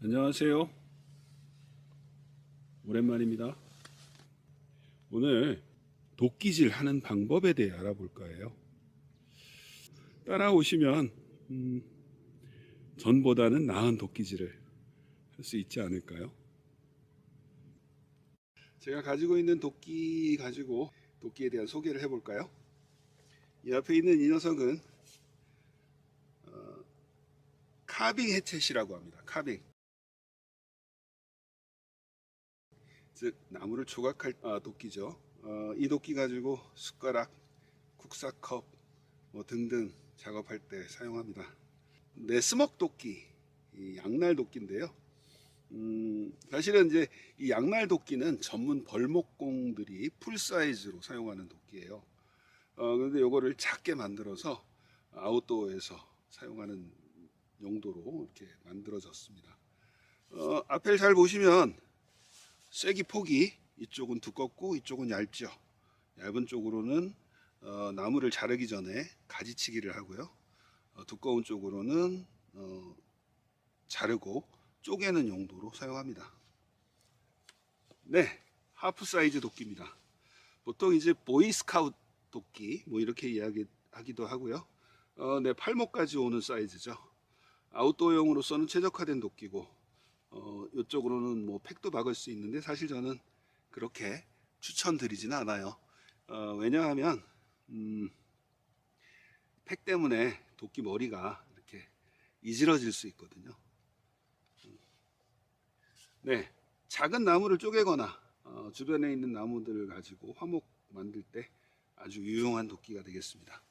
안녕하세요. 오랜만입니다. 오늘 도끼질 하는 방법에 대해 알아볼까 해요. 따라오시면 전보다는 나은 도끼질을 할 수 있지 않을까요? 제가 가지고 있는 도끼 가지고 도끼에 대한 소개를 해볼까요? 이 앞에 있는 이 녀석은 카빙 해쳇이라고 합니다. 카빙. 즉 나무를 조각할 도끼죠. 이 도끼 가지고 숟가락, 국사컵 등등 작업할 때 사용합니다. 스먹 도끼, 이 양날 도끼인데요. 사실은 이제 이 양날 도끼는 전문 벌목공들이 풀 사이즈로 사용하는 도끼예요. 그런데 이거를 작게 만들어서 아웃도어에서 사용하는 용도로 이렇게 만들어졌습니다. 앞을 잘 보시면 쐐기 폭이 이쪽은 두껍고 이쪽은 얇죠. 얇은 쪽으로는 나무를 자르기 전에 가지치기를 하고요. 두꺼운 쪽으로는 자르고 쪼개는 용도로 사용합니다. 하프 사이즈 도끼입니다. 보통 이제 보이스카우트 도끼 이렇게 이야기하기도 하고요. 팔목까지 오는 사이즈죠. 아웃도어용으로서는 최적화된 도끼고 이쪽으로는 팩도 박을 수 있는데 사실 저는 그렇게 추천드리지는 않아요. 왜냐하면 팩 때문에 도끼 머리가 이렇게 이질러질 수 있거든요. 작은 나무를 쪼개거나 주변에 있는 나무들을 가지고 화목 만들 때 아주 유용한 도끼가 되겠습니다.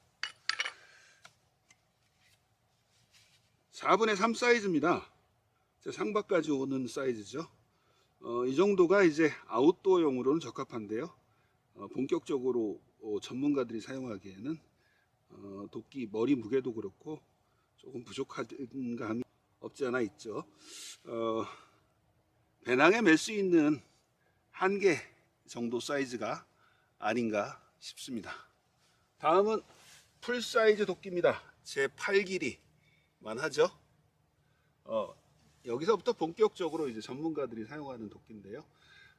4분의 3 사이즈입니다. 상박까지 오는 사이즈죠. 이 정도가 이제 아웃도어용으로는 적합한데요. 본격적으로 전문가들이 사용하기에는 도끼 머리 무게도 그렇고 조금 부족한 감이 없지 않아 있죠. 배낭에 멜 수 있는 1개 정도 사이즈가 아닌가 싶습니다. 다음은 풀 사이즈 도끼입니다. 제 팔 길이만 하죠. 여기서부터 본격적으로 이제 전문가들이 사용하는 도끼인데요.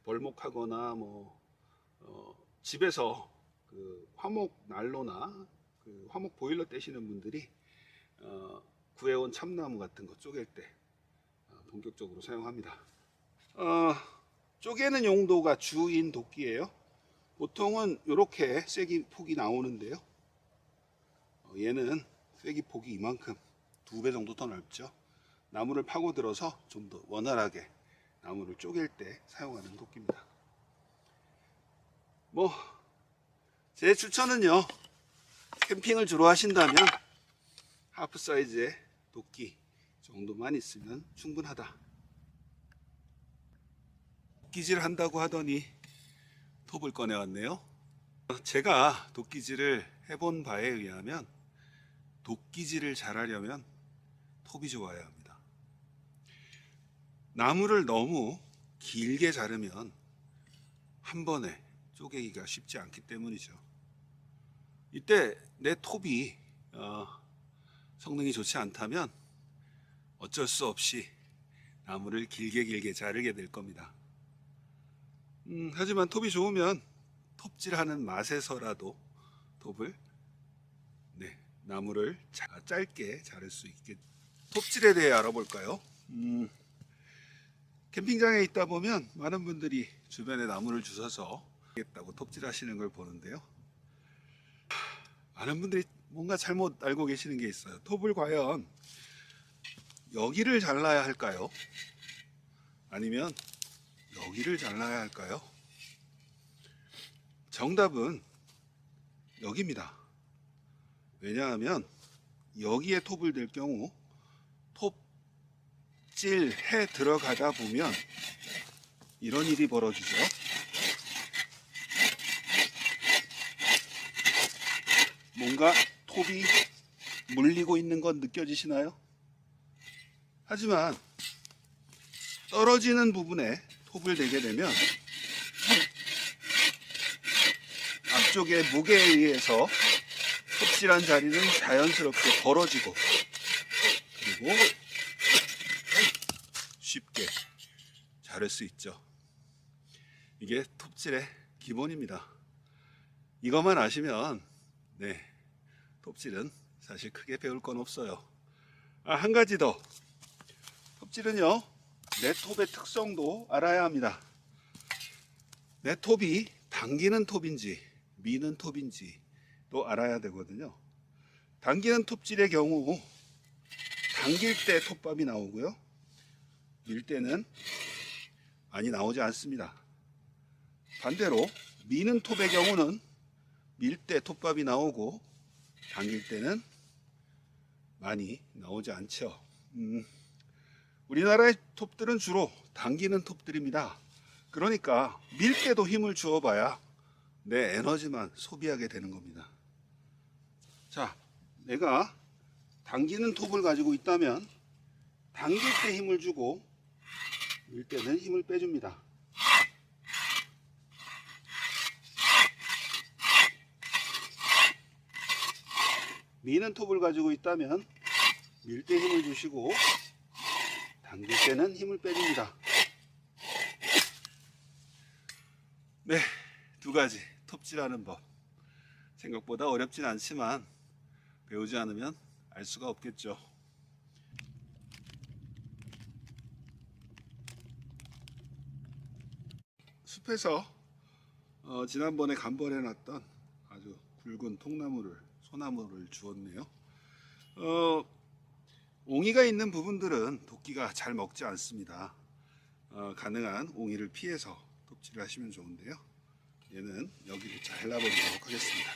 벌목하거나 집에서 그 화목 난로나 그 화목 보일러 떼시는 분들이 구해온 참나무 같은 거 쪼갤 때 본격적으로 사용합니다. 쪼개는 용도가 주인 도끼예요. 보통은 이렇게 쐐기 폭이 나오는데요. 얘는 쐐기 폭이 이만큼 2배 정도 더 넓죠. 나무를 파고들어서 좀 더 원활하게 나무를 쪼갤 때 사용하는 도끼입니다. 제 추천은요, 캠핑을 주로 하신다면 하프 사이즈의 도끼 정도만 있으면 충분하다. 도끼질 한다고 하더니 톱을 꺼내왔네요. 제가 도끼질을 해본 바에 의하면 도끼질을 잘하려면 톱이 좋아야 합니다. 나무를 너무 길게 자르면 한 번에 쪼개기가 쉽지 않기 때문이죠. 이때 내 톱이 성능이 좋지 않다면 어쩔 수 없이 나무를 길게 자르게 될 겁니다. 하지만 톱이 좋으면 톱질하는 맛에서라도 톱을 나무를 짧게 자를 수 있게. 톱질에 대해 알아볼까요? 캠핑장에 있다 보면 많은 분들이 주변에 나무를 주워서 하겠다고 톱질하시는 걸 보는데요. 많은 분들이 뭔가 잘못 알고 계시는 게 있어요. 톱을 과연 여기를 잘라야 할까요? 아니면 여기를 잘라야 할까요? 정답은 여기입니다. 왜냐하면 여기에 톱을 댈 경우 톱질해 들어가다 보면 이런 일이 벌어지죠. 뭔가 톱이 물리고 있는 건 느껴지시나요? 하지만 떨어지는 부분에 톱을 대게 되면 앞쪽의 무게에 의해서 톱질한 자리는 자연스럽게 벌어지고 그리고 쉽게 자를 수 있죠. 이게 톱질의 기본입니다. 이것만 아시면 톱질은 사실 크게 배울 건 없어요. 한 가지 더. 톱질은요, 내 톱의 특성도 알아야 합니다. 내 톱이 당기는 톱인지 미는 톱인지 또 알아야 되거든요. 당기는 톱질의 경우 당길 때 톱밥이 나오고요, 밀 때는 많이 나오지 않습니다. 반대로 미는 톱의 경우는 밀 때 톱밥이 나오고 당길 때는 많이 나오지 않죠. 우리나라의 톱들은 주로 당기는 톱들입니다. 그러니까 밀 때도 힘을 주어봐야 내 에너지만 소비하게 되는 겁니다. 자, 내가 당기는 톱을 가지고 있다면 당길 때 힘을 주고 밀 때는 힘을 빼줍니다. 미는 톱을 가지고 있다면 밀 때 힘을 주시고 당길 때는 힘을 빼줍니다. 네, 두 가지 톱질하는 법. 생각보다 어렵진 않지만 배우지 않으면 알 수가 없겠죠. 숲에서 지난번에 간벌해 놨던 아주 굵은 소나무를 주웠네요. 옹이가 있는 부분들은 도끼가 잘 먹지 않습니다. 가능한 옹이를 피해서 톱질을 하시면 좋은데요. 얘는 여기를 잘라버리도록 하겠습니다.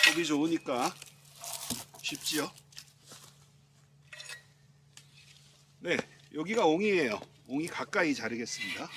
톱이 좋으니까 쉽지요? 네, 여기가 옹이에요. 옹이 가까이 자르겠습니다.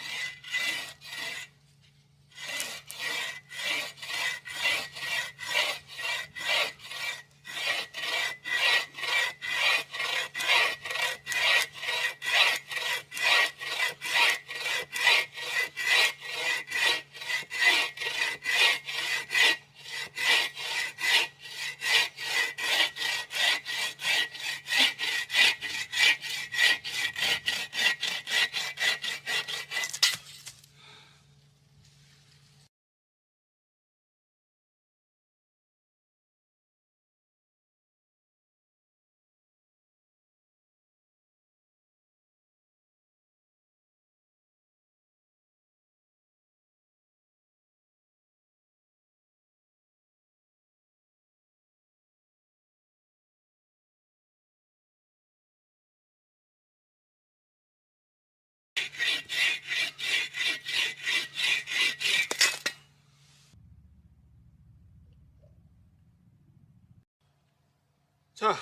자,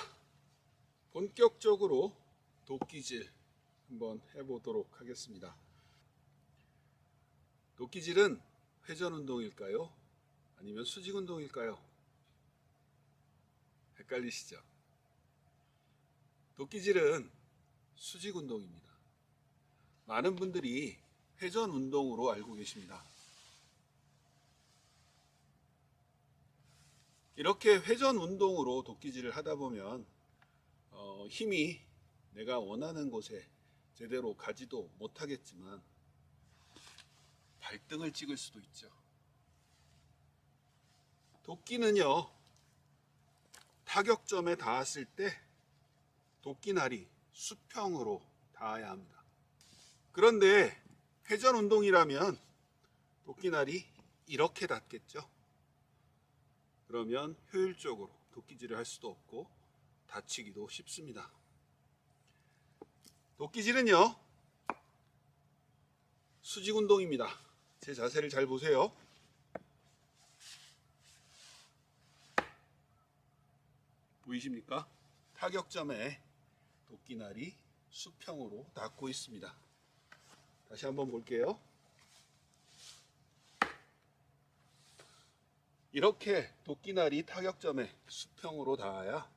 본격적으로 도끼질 한번 해보도록 하겠습니다. 도끼질은 회전 운동일까요? 아니면 수직 운동일까요? 헷갈리시죠? 도끼질은 수직 운동입니다. 많은 분들이 회전 운동으로 알고 계십니다. 이렇게 회전 운동으로 도끼질을 하다 보면 힘이 내가 원하는 곳에 제대로 가지도 못하겠지만 발등을 찍을 수도 있죠. 도끼는요, 타격점에 닿았을 때 도끼날이 수평으로 닿아야 합니다. 그런데 회전 운동이라면 도끼날이 이렇게 닿겠죠. 그러면 효율적으로 도끼질을 할 수도 없고 다치기도 쉽습니다. 도끼질은요, 수직 운동입니다. 제 자세를 잘 보세요. 보이십니까? 타격점에 도끼날이 수평으로 닿고 있습니다. 다시 한번 볼게요. 이렇게 도끼날이 타격점에 수평으로 닿아야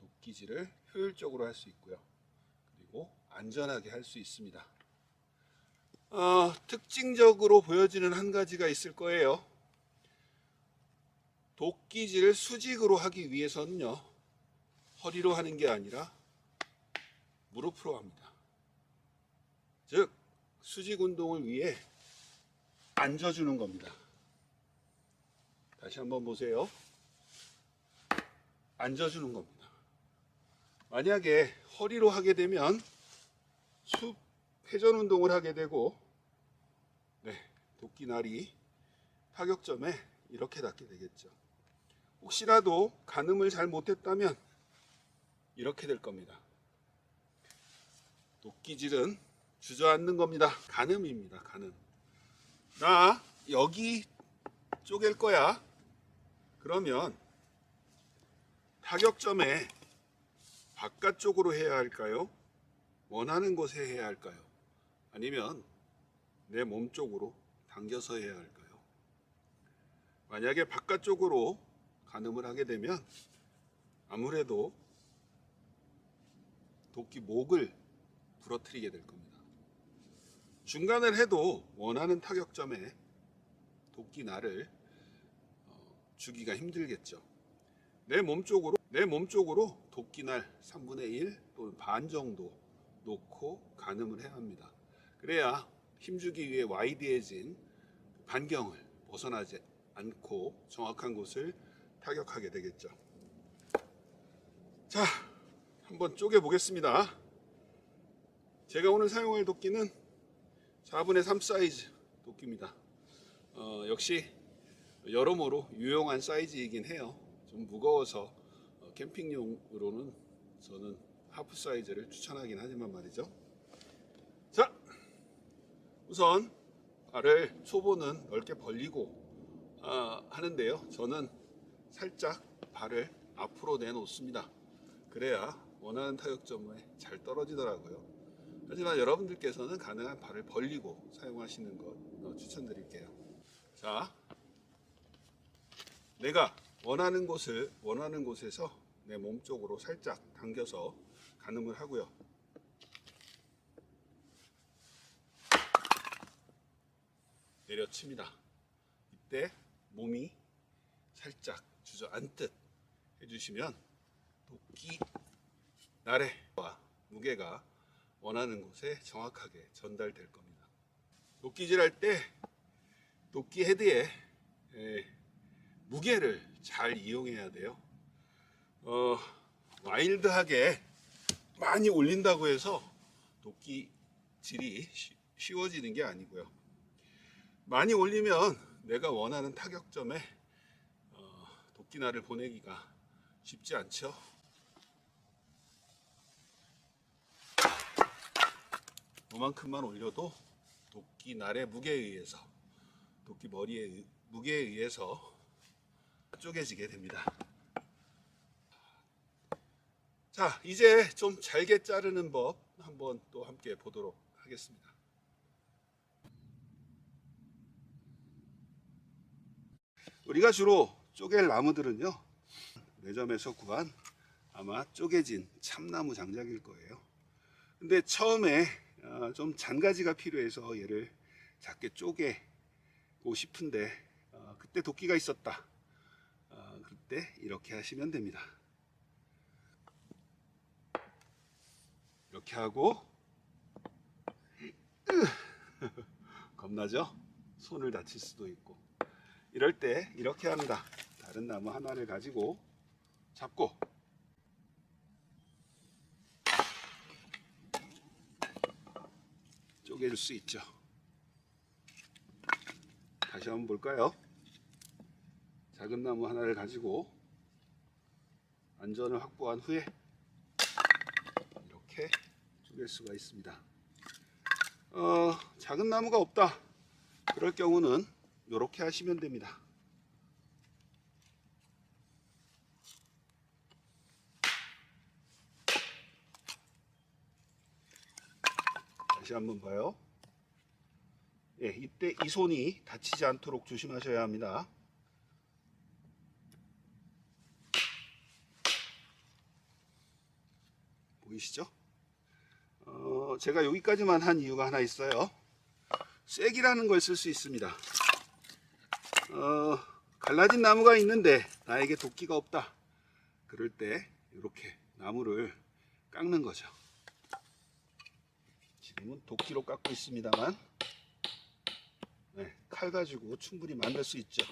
도끼질을 효율적으로 할 수 있고요. 그리고 안전하게 할 수 있습니다. 특징적으로 보여지는 한 가지가 있을 거예요. 도끼질을 수직으로 하기 위해서는요, 허리로 하는 게 아니라 무릎으로 합니다. 즉, 수직 운동을 위해 앉아주는 겁니다. 다시 한번 보세요. 앉아주는 겁니다. 만약에 허리로 하게 되면 회전 운동을 하게 되고, 도끼날이 타격점에 이렇게 닿게 되겠죠. 혹시라도 가늠을 잘 못했다면 이렇게 될 겁니다. 도끼질은 주저앉는 겁니다. 가늠입니다. 가늠. 나 여기 쪼갤 거야. 그러면 타격점에 바깥쪽으로 해야 할까요? 원하는 곳에 해야 할까요? 아니면 내 몸 쪽으로 당겨서 해야 할까요? 만약에 바깥쪽으로 가늠을 하게 되면 아무래도 도끼 목을 부러뜨리게 될 겁니다. 중간을 해도 원하는 타격점에 도끼날을 주기가 힘들겠죠. 내 몸 쪽으로 도끼날 3분의 1 또는 반 정도 놓고 가늠을 해야 합니다. 그래야 힘주기 위해 와이드해진 반경을 벗어나지 않고 정확한 곳을 타격하게 되겠죠. 자, 한번 쪼개 보겠습니다. 제가 오늘 사용할 도끼는 4분의 3 사이즈 도끼입니다. 역시 여러모로 유용한 사이즈이긴 해요. 좀 무거워서 캠핑용으로는 저는 하프 사이즈를 추천하긴 하지만 말이죠. 자, 우선 발을 초보는 넓게 벌리고 하는데요. 저는 살짝 발을 앞으로 내놓습니다. 그래야 원하는 타격점에 잘 떨어지더라고요. 하지만 여러분들께서는 가능한 발을 벌리고 사용하시는 것 추천드릴게요. 자, 내가 원하는 곳에서 내 몸 쪽으로 살짝 당겨서 가늠을 하고요. 내려칩니다. 이때 몸이 살짝 주저앉듯 해주시면 도끼 날의 무게가 원하는 곳에 정확하게 전달될 겁니다. 도끼질 할 때 도끼 헤드에 무게를 잘 이용해야 돼요. 와일드하게 많이 올린다고 해서 도끼질이 쉬워지는 게 아니고요. 많이 올리면 내가 원하는 타격점에 도끼날을 보내기가 쉽지 않죠. 요만큼만 올려도 도끼날의 무게에 의해서, 도끼 머리의 무게에 의해서 쪼개지게 됩니다. 자, 이제 좀 잘게 자르는 법 한번 또 함께 보도록 하겠습니다. 우리가 주로 쪼갤 나무들은요, 매점에서 구한 아마 쪼개진 참나무 장작일 거예요. 근데 처음에 좀 잔가지가 필요해서 얘를 작게 쪼개고 싶은데 그때 도끼가 있었다. 그때 이렇게 하시면 됩니다. 이렇게 하고 겁나죠? 손을 다칠 수도 있고. 이럴 때 이렇게 합니다. 다른 나무 하나를 가지고 잡고 쪼개줄 수 있죠. 다시 한번 볼까요? 작은 나무 하나를 가지고 안전을 확보한 후에 이렇게 쪼갤 수가 있습니다. 작은 나무가 없다. 그럴 경우는 이렇게 하시면 됩니다. 다시 한번 봐요. 예, 이때 이 손이 다치지 않도록 조심하셔야 합니다. 보이시죠? 제가 여기까지만 한 이유가 하나 있어요. 쐐기라는 걸 쓸 수 있습니다. 갈라진 나무가 있는데 나에게 도끼가 없다. 그럴 때 이렇게 나무를 깎는 거죠. 지금은 도끼로 깎고 있습니다만 칼 가지고 충분히 만들 수 있죠.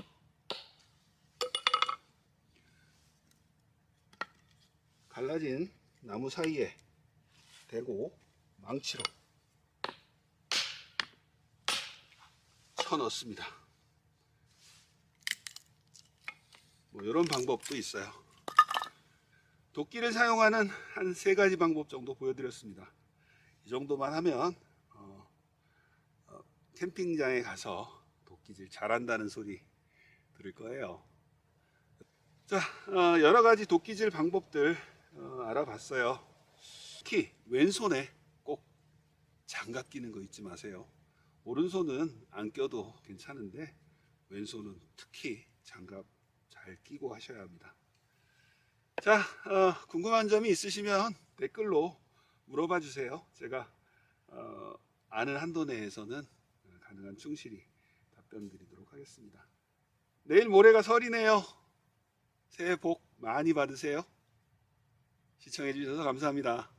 갈라진 나무 사이에 대고 망치로 쳐 넣습니다. 뭐 이런 방법도 있어요. 도끼를 사용하는 한 3가지 방법 정도 보여드렸습니다. 이 정도만 하면 캠핑장에 가서 도끼질 잘한다는 소리 들을 거예요. 자, 여러 가지 도끼질 방법들 알아봤어요. 특히 왼손에 꼭 장갑 끼는 거 잊지 마세요. 오른손은 안 껴도 괜찮은데 왼손은 특히 장갑 잘 끼고 하셔야 합니다. 자, 궁금한 점이 있으시면 댓글로 물어봐 주세요. 제가 아는 한도 내에서는 가능한 충실히 답변 드리도록 하겠습니다. 내일 모레가 설이네요. 새해 복 많이 받으세요. 시청해 주셔서 감사합니다.